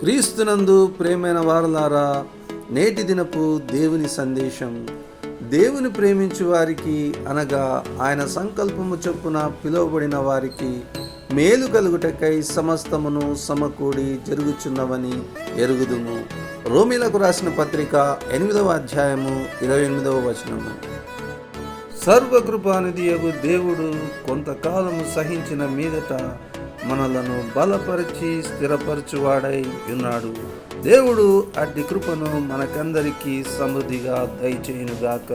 క్రీస్తునందు ప్రేమైన వారలారా, నేటి దినపు దేవుని సందేశం. దేవుని ప్రేమించు వారికి అనగా ఆయన సంకల్పము చొప్పున పిలువబడిన వారికి మేలు కలుగుటకై సమస్తమును సమకూడి జరుగుచున్నవని ఎరుగుదుము. రోమీలకు రాసిన పత్రిక 8వ అధ్యాయము 28వ వచనము. సర్వకృపానిధియగు దేవుడు కొంతకాలము సహించిన మీదట మనలను బలపరిచి స్థిరపరచువాడై ఉన్నాడు. దేవుడు అట్టి కృపను మనకందరికీ సమృద్ధిగా దయచేయునుగాక.